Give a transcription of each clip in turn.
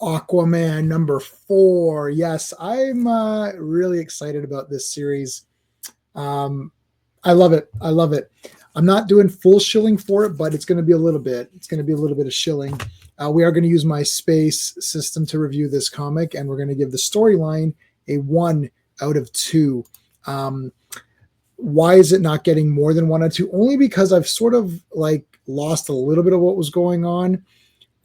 Aquaman number 4. Yes, I'm really excited about this series. Um, I love it. I love it. I'm not doing full shilling for it, but it's going to be a little bit. It's going to be a little bit of shilling. We are going to use my space system to review this comic, and we're going to give the storyline a 1 out of 2. Um, why is it not getting more than 1 out of 2? Only because I've sort of like lost a little bit of what was going on.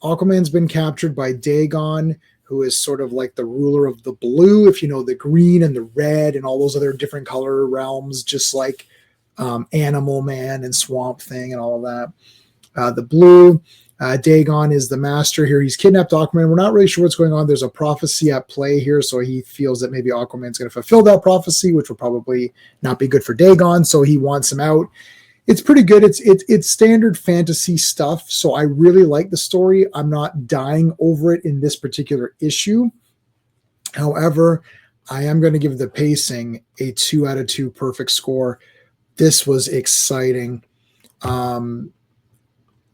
Aquaman's been captured by Dagon, who is sort of like the ruler of the blue, if you know the green and the red and all those other different color realms, just like Animal Man and Swamp Thing and all of that. The blue, Dagon is the master here. He's kidnapped Aquaman. We're not really sure what's going on. There's a prophecy at play here, so he feels that maybe Aquaman's going to fulfill that prophecy, which will probably not be good for Dagon, so he wants him out. It's pretty good. It's standard fantasy stuff, so I really like the story. I'm not dying over it in this particular issue. However, I am going to give the pacing a 2 out of 2 perfect score. This was exciting.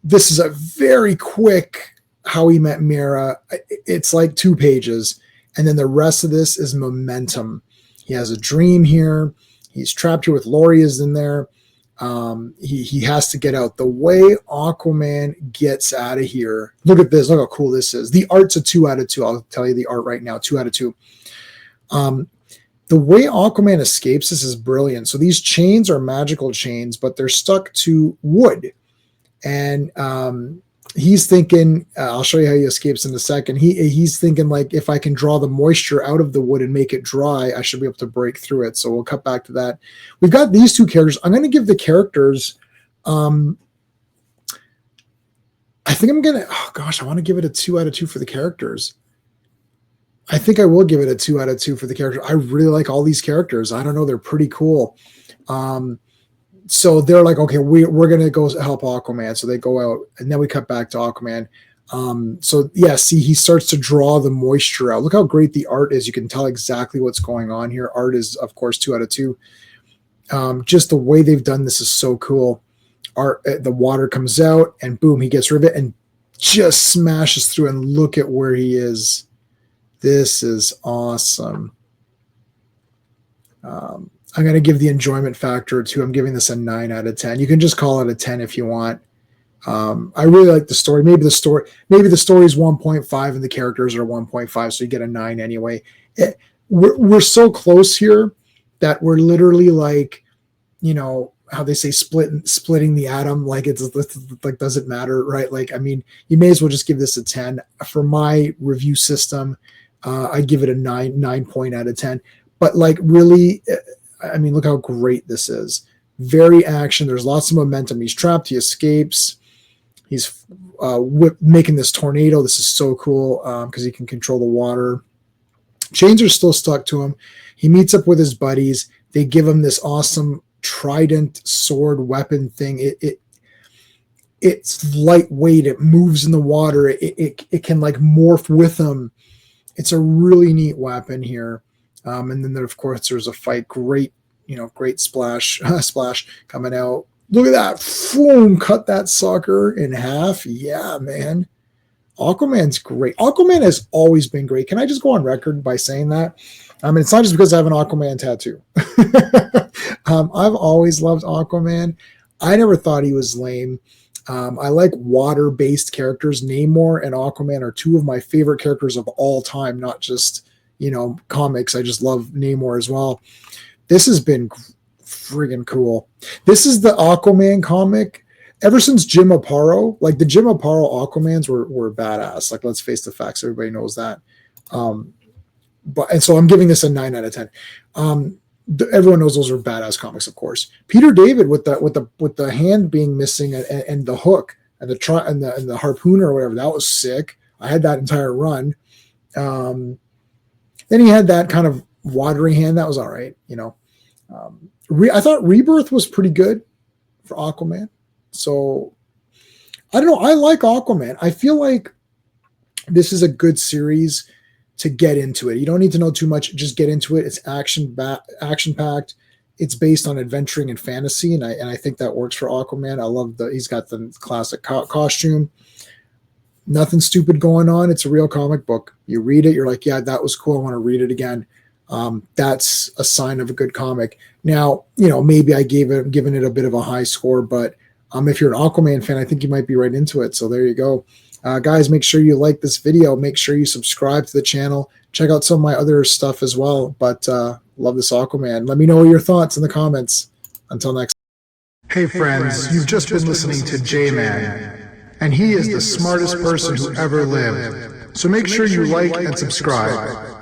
This is a very quick How He Met Mira. It's like 2 pages, and then the rest of this is momentum. He has a dream here. He's trapped here with Laurie is in there. He has to get out. The way Aquaman gets out of here. Look at this. Look how cool this is. The art's a 2 out of 2. I'll tell you the art right now. 2 out of 2. The way Aquaman escapes this is brilliant. So these chains are magical chains, but they're stuck to wood. And he's thinking, I'll show you how he escapes in a second. He's thinking like, if I can draw the moisture out of the wood and make it dry, I should be able to break through it. So we'll cut back to that. We've got these 2 characters. I'm going to give the characters. I think I'm going to, oh gosh, I want to give it a 2 out of 2 for the characters. I think I will give it a 2 out of 2 for the characters. I really like all these characters. I don't know. They're pretty cool. So they're like, okay, we're going to go help Aquaman. So they go out, and then we cut back to Aquaman. So yeah, see, he starts to draw the moisture out. Look how great the art is. You can tell exactly what's going on here. Art is, of course, 2 out of 2. Just the way they've done this is so cool. The water comes out, and boom, he gets rid of it and just smashes through. And look at where he is. This is awesome. I'm going to give the enjoyment factor 2. I'm giving this a 9 out of 10. You can just call it a 10 if you want. I really like the story. Maybe the story is 1.5 and the characters are 1.5, so you get a 9 anyway. We're so close here that we're literally like, you know, how they say splitting the atom. Like it's like, doesn't matter, right? Like, I mean, you may as well just give this a 10. For my review system, I give it a 9 point out of 10. But like really, I mean, look how great this is. Very action. There's lots of momentum. He's trapped. He escapes. He's making this tornado. This is so cool because he can control the water. Chains are still stuck to him. He meets up with his buddies. They give him this awesome trident sword weapon thing. It's lightweight. It moves in the water. It can like morph with him. It's a really neat weapon here. And then there, of course, there's a fight. Great splash coming out. Look at that. Boom, cut that sucker in half. Yeah, man. Aquaman's great. Aquaman has always been great. Can I just go on record by saying that? I mean, it's not just because I have an Aquaman tattoo. I've always loved Aquaman. I never thought he was lame. I like water-based characters. Namor and Aquaman are 2 of my favorite characters of all time, not just, comics. I just love Namor as well. This has been friggin' cool. This is the Aquaman comic. Ever since Jim Aparo, like the Jim Aparo Aquamans were badass. Like, let's face the facts. Everybody knows that. And so I'm giving this a 9 out of 10. Everyone knows those are badass comics, of course. Peter David with the hand being missing and the hook and the harpoon or whatever, that was sick. I had that entire run. Then he had that kind of watery hand. That was all right. I thought Rebirth was pretty good for Aquaman. So I don't know. I like Aquaman. I feel like this is a good series to get into it. You don't need to know too much. Just get into it. It's action packed. It's based on adventuring and fantasy, and I think that works for Aquaman. I love he's got the classic costume. Nothing stupid going on. It's a real comic book. You read it, you're like, yeah, that was cool. I want to read it again. That's a sign of a good comic. Now, maybe I given it a bit of a high score, but if you're an Aquaman fan, I think you might be right into it. So there you go. Guys, make sure you like this video. Make sure you subscribe to the channel. Check out some of my other stuff as well. But love this Aquaman. Let me know your thoughts in the comments. Until next time. Hey friends, you've just been listening to J-Man, and he is the smartest person who ever lived. So make sure you like and subscribe.